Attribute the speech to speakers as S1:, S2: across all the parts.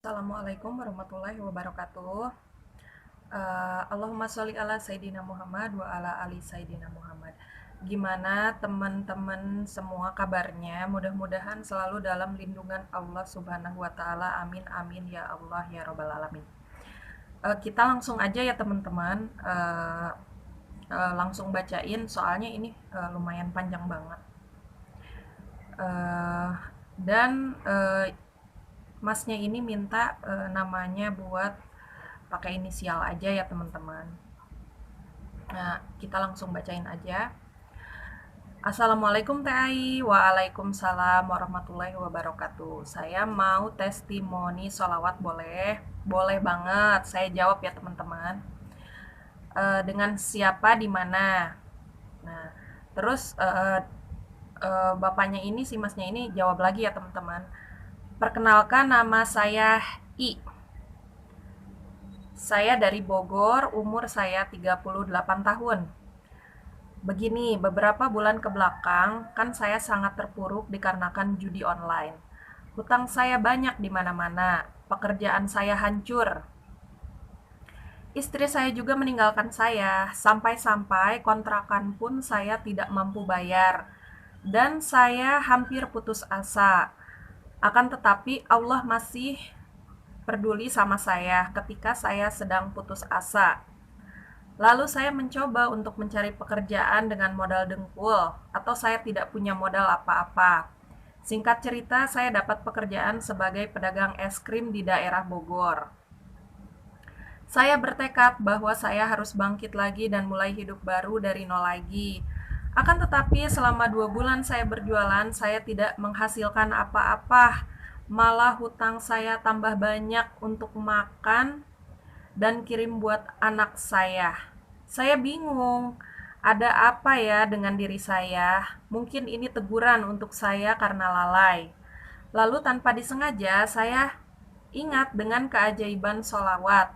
S1: Assalamualaikum warahmatullahi wabarakatuh. Allahumma sholli ala Sayyidina Muhammad wa ala ali Sayyidina Muhammad. Gimana teman-teman semua kabarnya? Mudah-mudahan selalu dalam lindungan Allah Subhanahu wa Ta'ala. Amin, amin ya Allah ya Rabbal 'Alamin. Kita langsung aja ya teman-teman. Langsung bacain, soalnya ini lumayan panjang banget. Uh, dan Masnya ini minta namanya buat pakai inisial aja ya teman-teman. Nah, kita langsung bacain aja. Assalamualaikum TAI, Waalaikumsalam warahmatullahi wabarakatuh. Saya mau testimoni sholawat boleh? Boleh banget, saya jawab ya teman-teman. Dengan siapa, di mana? Nah, terus bapaknya ini, si masnya ini jawab lagi ya teman-teman. Perkenalkan, nama saya I. Saya dari Bogor, umur saya 38 tahun. Begini, beberapa bulan ke belakang, kan saya sangat terpuruk dikarenakan judi online. Hutang saya banyak di mana-mana, pekerjaan saya hancur. Istri saya juga meninggalkan saya, sampai-sampai kontrakan pun saya tidak mampu bayar. Dan saya hampir putus asa. Akan tetapi Allah masih peduli sama saya ketika saya sedang putus asa. Lalu saya mencoba untuk mencari pekerjaan dengan modal dengkul, atau saya tidak punya modal apa-apa. Singkat cerita, saya dapat pekerjaan sebagai pedagang es krim di daerah Bogor. Saya bertekad bahwa saya harus bangkit lagi dan mulai hidup baru dari nol lagi. Akan tetapi selama 2 bulan saya berjualan, saya tidak menghasilkan apa-apa. Malah hutang saya tambah banyak untuk makan dan kirim buat anak saya. Saya bingung, ada apa ya dengan diri saya? Mungkin ini teguran untuk saya karena lalai. Lalu tanpa disengaja, saya ingat dengan keajaiban sholawat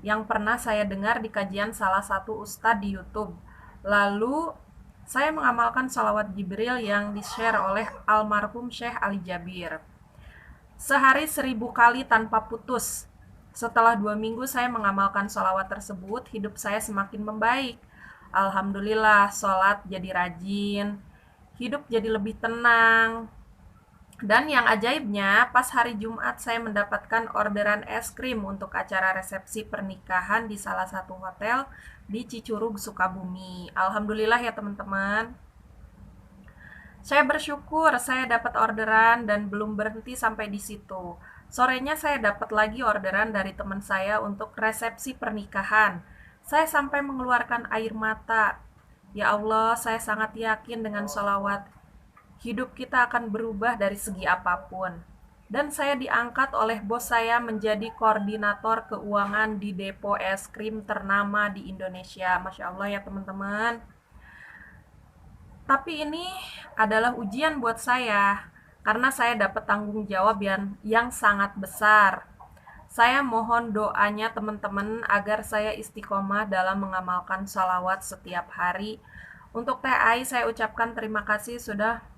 S1: yang pernah saya dengar di kajian salah satu ustadz di YouTube. Lalu saya mengamalkan sholawat Jibril yang di-share oleh almarhum Syekh Ali Jabir. Sehari 1.000 kali tanpa putus. Setelah 2 minggu saya mengamalkan sholawat tersebut, hidup saya semakin membaik. Alhamdulillah, sholat jadi rajin, hidup jadi lebih tenang. Dan yang ajaibnya, pas hari Jumat saya mendapatkan orderan es krim untuk acara resepsi pernikahan di salah satu hotel di Cicurug, Sukabumi. Alhamdulillah ya teman-teman. Saya bersyukur saya dapat orderan dan belum berhenti sampai di situ. Sorenya saya dapat lagi orderan dari teman saya untuk resepsi pernikahan. Saya sampai mengeluarkan air mata. Ya Allah, saya sangat yakin dengan sholawat hidup kita akan berubah dari segi apapun. Dan saya diangkat oleh bos saya menjadi koordinator keuangan di depo es krim ternama di Indonesia. Masya Allah ya teman-teman. Tapi ini adalah ujian buat saya, karena saya dapat tanggung jawab yang sangat besar. Saya mohon doanya teman-teman agar saya istiqomah dalam mengamalkan sholawat setiap hari. Untuk TAI saya ucapkan terima kasih sudah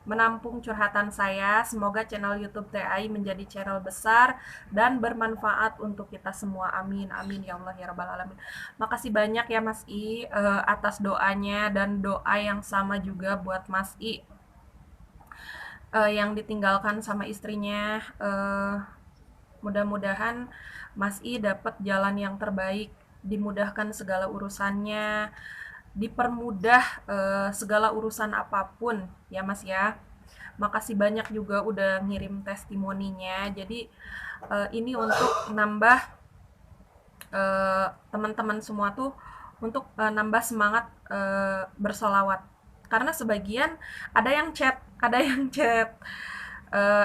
S1: menampung curhatan saya. Semoga channel YouTube TAI menjadi channel besar dan bermanfaat untuk kita semua. Amin, amin ya Allah ya Rabbal 'Alamin. Makasih banyak ya Mas I atas doanya, dan doa yang sama juga buat Mas I yang ditinggalkan sama istrinya. Mudah-mudahan Mas I dapat jalan yang terbaik, dimudahkan segala urusannya, dipermudah segala urusan apapun ya Mas ya. Makasih banyak juga udah ngirim testimoninya. Jadi ini untuk nambah teman-teman semua tuh, untuk nambah semangat bersolawat. Karena sebagian ada yang chat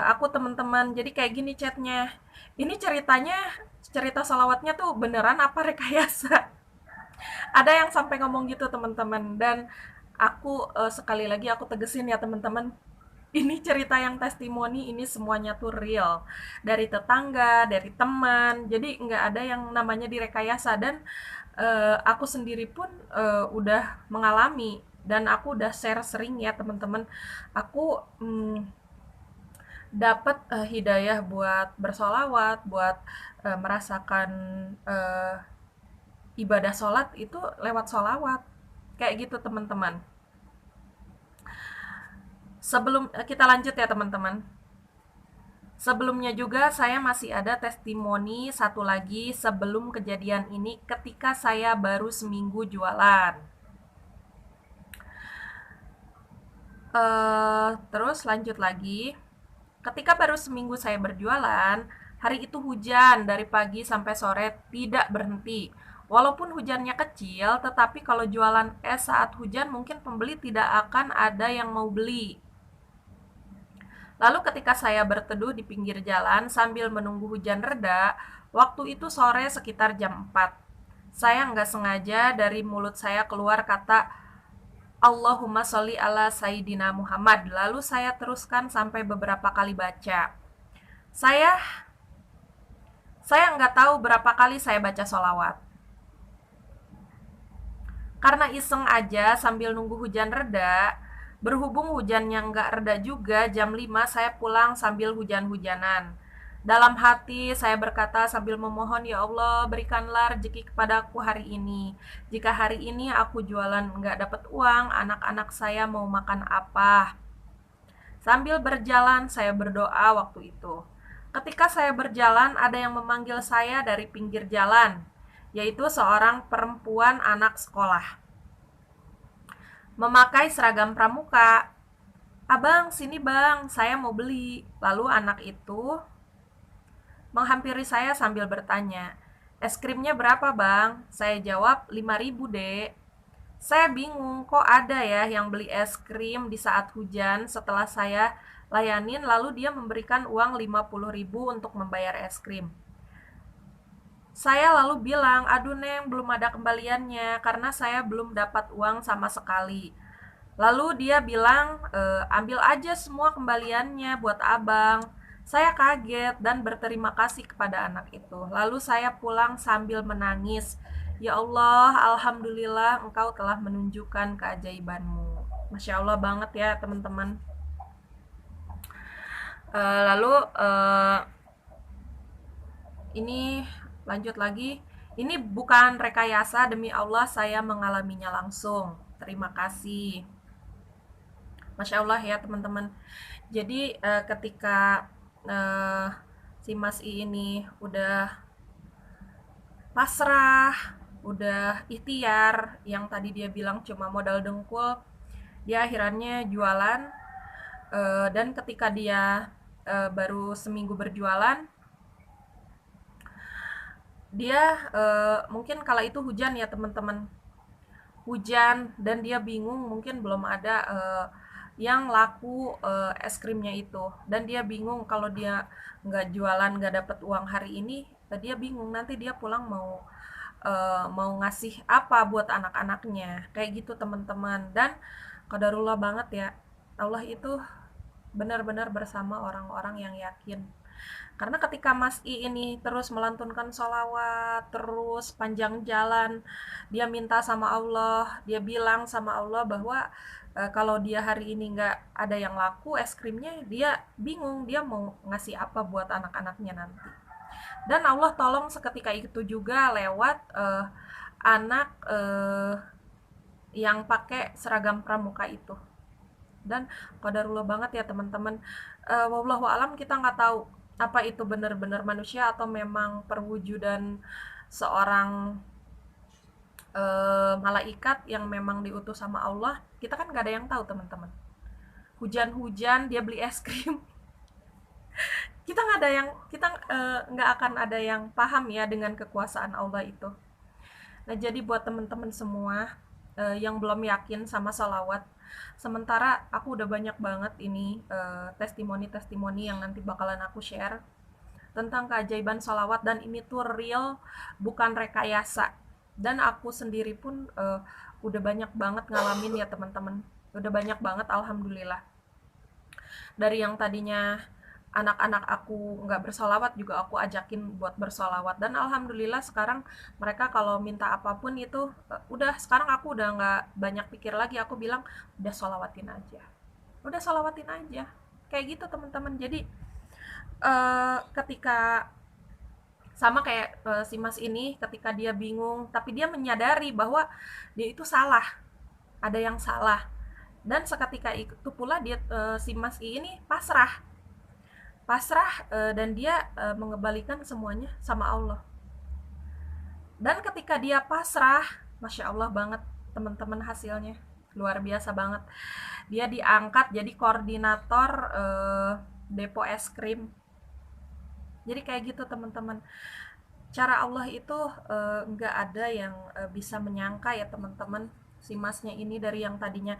S1: aku teman-teman. Jadi kayak gini chatnya. Ini cerita solawatnya tuh beneran apa rekayasa? Ada yang sampai ngomong gitu teman-teman. Dan aku sekali lagi aku tegesin ya teman-teman, ini cerita yang testimoni, ini semuanya tuh real, dari tetangga, dari teman. Jadi nggak ada yang namanya direkayasa. Dan aku sendiri pun udah mengalami, dan aku udah share sering ya teman-teman. Aku dapat hidayah buat bersolawat, buat merasakan eh, ibadah sholat itu lewat solawat. Kayak gitu teman-teman. Sebelum kita lanjut ya teman-teman. Sebelumnya juga saya masih ada testimoni satu lagi sebelum kejadian ini ketika saya baru seminggu jualan. Terus lanjut lagi. Ketika baru seminggu saya berjualan, hari itu hujan dari pagi sampai sore tidak berhenti. Walaupun hujannya kecil, tetapi kalau jualan es saat hujan mungkin pembeli tidak akan ada yang mau beli. Lalu ketika saya berteduh di pinggir jalan sambil menunggu hujan reda, waktu itu sore sekitar jam 4. Saya nggak sengaja dari mulut saya keluar kata Allahumma sholli ala Sayyidina Muhammad. Lalu saya teruskan sampai beberapa kali baca. Saya saya nggak tahu berapa kali saya baca sholawat. Karena iseng aja sambil nunggu hujan reda, berhubung hujannya nggak reda juga, jam 5 saya pulang sambil hujan-hujanan. Dalam hati saya berkata sambil memohon, ya Allah berikanlah rezeki kepadaku hari ini. Jika hari ini aku jualan nggak dapat uang, anak-anak saya mau makan apa? Sambil berjalan saya berdoa waktu itu. Ketika saya berjalan ada yang memanggil saya dari pinggir jalan, yaitu seorang perempuan anak sekolah memakai seragam pramuka. Abang, sini bang, saya mau beli. Lalu anak itu menghampiri saya sambil bertanya, es krimnya berapa bang? Saya jawab, 5.000 dek. Saya bingung, kok ada ya yang beli es krim di saat hujan setelah saya layanin, lalu dia memberikan uang 50.000 untuk membayar es krim. Saya lalu bilang, aduh Neng, belum ada kembaliannya karena saya belum dapat uang sama sekali. Lalu dia bilang, ambil aja semua kembaliannya buat abang. Saya kaget dan berterima kasih kepada anak itu. Lalu saya pulang sambil menangis. Ya Allah, Alhamdulillah engkau telah menunjukkan keajaibanmu. Masya Allah banget ya teman-teman. Lalu ini lanjut lagi. Ini bukan rekayasa, demi Allah saya mengalaminya langsung. Terima kasih. Masya Allah ya teman-teman. Jadi ketika eh, si Mas I ini udah pasrah, udah ikhtiar, yang tadi dia bilang cuma modal dengkul, dia akhirnya jualan. Dan ketika dia baru seminggu berjualan, dia mungkin kala itu hujan ya teman-teman, hujan dan dia bingung, mungkin belum ada yang laku es krimnya itu, dan dia bingung kalau dia nggak jualan nggak dapet uang hari ini, dia bingung nanti dia pulang mau ngasih apa buat anak-anaknya kayak gitu teman-teman. Dan qadarullah banget ya, Allah itu benar-benar bersama orang-orang yang yakin. Karena ketika Mas I ini terus melantunkan sholawat, terus panjang jalan, dia minta sama Allah, dia bilang sama Allah bahwa kalau dia hari ini nggak ada yang laku es krimnya, dia bingung dia mau ngasih apa buat anak-anaknya nanti. Dan Allah tolong seketika itu juga lewat anak yang pakai seragam pramuka itu. Dan qadarullah banget ya teman-teman. Wallahu alam, kita nggak tahu apa itu benar-benar manusia atau memang perwujudan seorang malaikat yang memang diutus sama Allah. Kita kan nggak ada yang tahu teman-teman. Hujan-hujan dia beli es krim. Kita nggak akan ada yang paham ya dengan kekuasaan Allah itu. Nah, jadi buat teman-teman semua yang belum yakin sama salawat, sementara aku udah banyak banget ini testimoni-testimoni yang nanti bakalan aku share tentang keajaiban salawat, dan ini tuh real, bukan rekayasa. Dan aku sendiri pun udah banyak banget ngalamin ya teman-teman. Udah banyak banget alhamdulillah. Dari yang tadinya anak-anak aku nggak bersolawat juga aku ajakin buat bersolawat, dan alhamdulillah sekarang mereka kalau minta apapun itu udah, sekarang aku udah nggak banyak pikir lagi, aku bilang udah solawatin aja, udah solawatin aja, kayak gitu teman-teman. Jadi Ketika sama kayak si Mas ini, ketika dia bingung, tapi dia menyadari bahwa dia itu salah, ada yang salah. Dan seketika itu pula dia si Mas I ini pasrah, dan dia mengembalikan semuanya sama Allah. Dan ketika dia pasrah, masya Allah banget teman-teman hasilnya, luar biasa banget. Dia diangkat jadi koordinator depo es krim. Jadi kayak gitu teman-teman. Cara Allah itu nggak ada yang bisa menyangka ya teman-teman. Si Masnya ini dari yang tadinya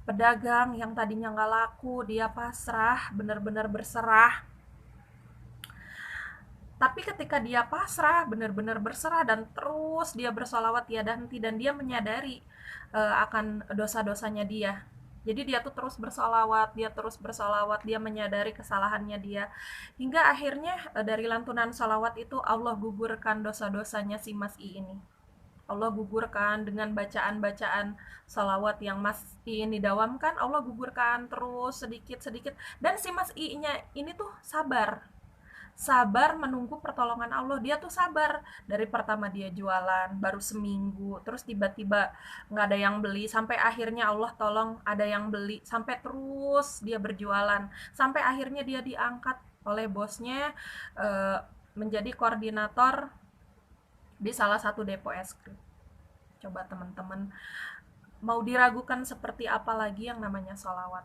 S1: pedagang, yang tadinya nggak laku, dia pasrah, benar-benar berserah. Tapi ketika dia pasrah, benar-benar berserah dan terus dia bersolawat tiada henti, dan dia menyadari akan dosa-dosanya dia. Jadi dia tuh terus bersolawat, dia menyadari kesalahannya dia. Hingga akhirnya dari lantunan solawat itu Allah gugurkan dosa-dosanya si Mas I ini. Allah gugurkan dengan bacaan-bacaan salawat yang Mas I ini dawamkan, Allah gugurkan terus sedikit-sedikit. Dan si Mas I-nya ini tuh sabar menunggu pertolongan Allah. Dia tuh sabar dari pertama dia jualan baru seminggu, terus tiba-tiba nggak ada yang beli, sampai akhirnya Allah tolong ada yang beli, sampai terus dia berjualan, sampai akhirnya dia diangkat oleh bosnya menjadi koordinator di salah satu depo es krim. Coba teman-teman, mau diragukan seperti apa lagi yang namanya sholawat?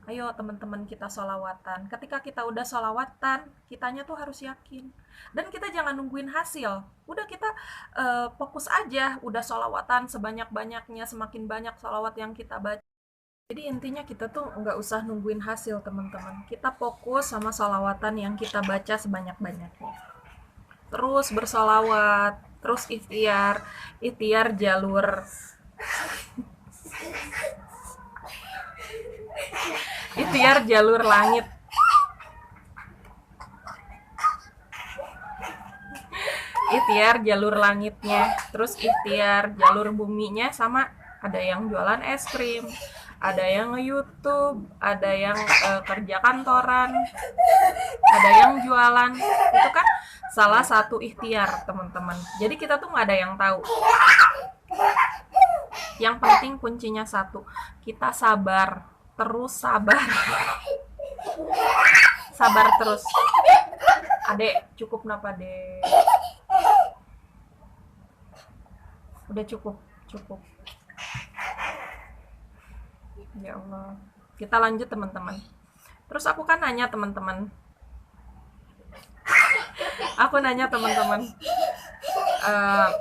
S1: Ayo teman-teman kita sholawatan. Ketika kita udah sholawatan, kitanya tuh harus yakin. Dan kita jangan nungguin hasil. Udah kita fokus aja, udah sholawatan sebanyak-banyaknya, semakin banyak sholawat yang kita baca. Jadi intinya kita tuh nggak usah nungguin hasil teman-teman. Kita fokus sama sholawatan yang kita baca sebanyak-banyaknya. Terus bersolawat, terus ikhtiar jalur langit. Ikhtiar jalur langitnya, terus ikhtiar jalur buminya, sama ada yang jualan es krim, ada yang nge-YouTube, ada yang kerja kantoran, ada yang jualan. Itu kan salah satu ikhtiar teman-teman. Jadi kita tuh nggak ada yang tahu. Yang penting kuncinya satu, kita sabar, terus sabar. Sabar terus. Adek, cukup napa, Dek? Udah cukup. Ya Allah. Kita lanjut teman-teman. Terus aku kan nanya teman-teman.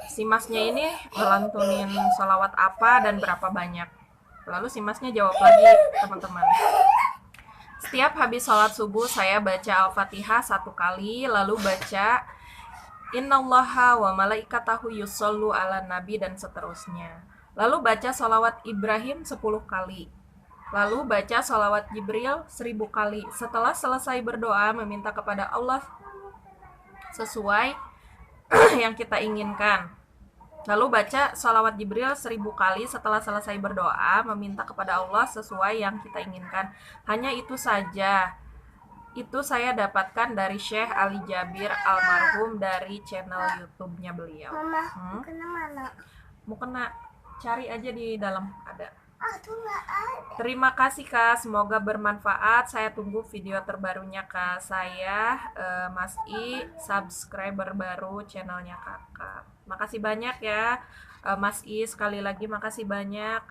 S1: Si Masnya ini ngelantunin sholawat apa dan berapa banyak? Lalu si Masnya jawab lagi teman-teman. Setiap habis sholat subuh saya baca Al-Fatihah 1 kali, lalu baca Innallaha wa malaikatahu yusollu ala nabi dan seterusnya. Lalu baca sholawat Ibrahim 10 kali. Lalu baca sholawat Jibril 1000 kali. Setelah selesai berdoa meminta kepada Allah sesuai yang kita inginkan. Lalu baca sholawat Jibril 1000 kali setelah selesai berdoa meminta kepada Allah sesuai yang kita inginkan. Hanya itu saja. Itu saya dapatkan dari Syekh Ali Jabir almarhum dari channel YouTube-nya beliau.
S2: Mama, kemana?
S1: Mau kena, cari aja di dalam ada. Terima kasih Kak, semoga bermanfaat. Saya tunggu video terbarunya Kak. Saya Mas I, subscriber baru channelnya Kakak. Makasih banyak ya Mas I, sekali lagi makasih banyak.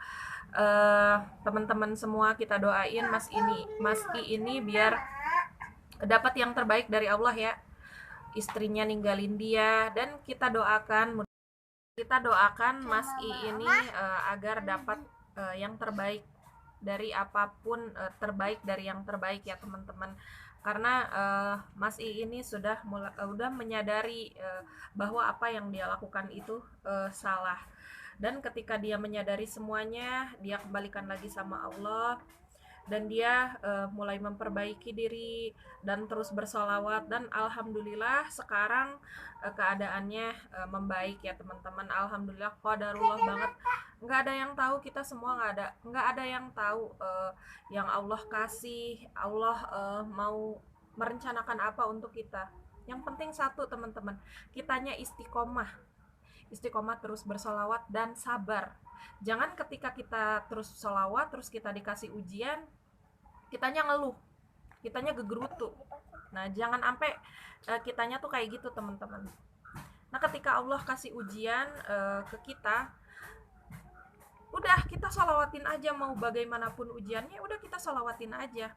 S1: Teman-teman semua kita doain Mas I ini biar dapat yang terbaik dari Allah ya. Istrinya ninggalin dia, dan kita doakan Mas I ini agar dapat yang terbaik dari apapun, terbaik dari yang terbaik ya teman-teman. Karena Mas I ini sudah menyadari bahwa apa yang dia lakukan itu salah. Dan ketika dia menyadari semuanya, dia kembalikan lagi sama Allah. dan dia mulai memperbaiki diri dan terus bersolawat, dan alhamdulillah sekarang keadaannya membaik ya teman-teman. Alhamdulillah, qadarullah banget. Nggak ada yang tahu, kita semua nggak ada yang tahu yang Allah kasih, Allah mau merencanakan apa untuk kita. Yang penting satu teman-teman, kitanya istiqomah. Istiqomah terus bersolawat dan sabar. Jangan ketika kita terus solawat, terus kita dikasih ujian, kitanya ngeluh, kitanya gegerutu. Nah, jangan sampai kitanya tuh kayak gitu teman-teman. Nah, ketika Allah kasih ujian ke kita, udah kita solawatin aja, mau bagaimanapun ujiannya, udah kita solawatin aja.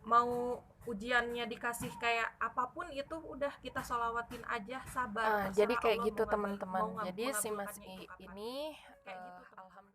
S1: Mau ujiannya dikasih kayak apapun itu, udah kita solawatin aja, sabar,
S2: Jadi
S1: terserah
S2: kayak
S1: Allah
S2: gitu teman-teman.
S1: mau
S2: Jadi si Mas
S1: mengabulkannya itu kapan.
S2: ini
S1: Kayak gitu teman-teman.
S2: alhamdulillah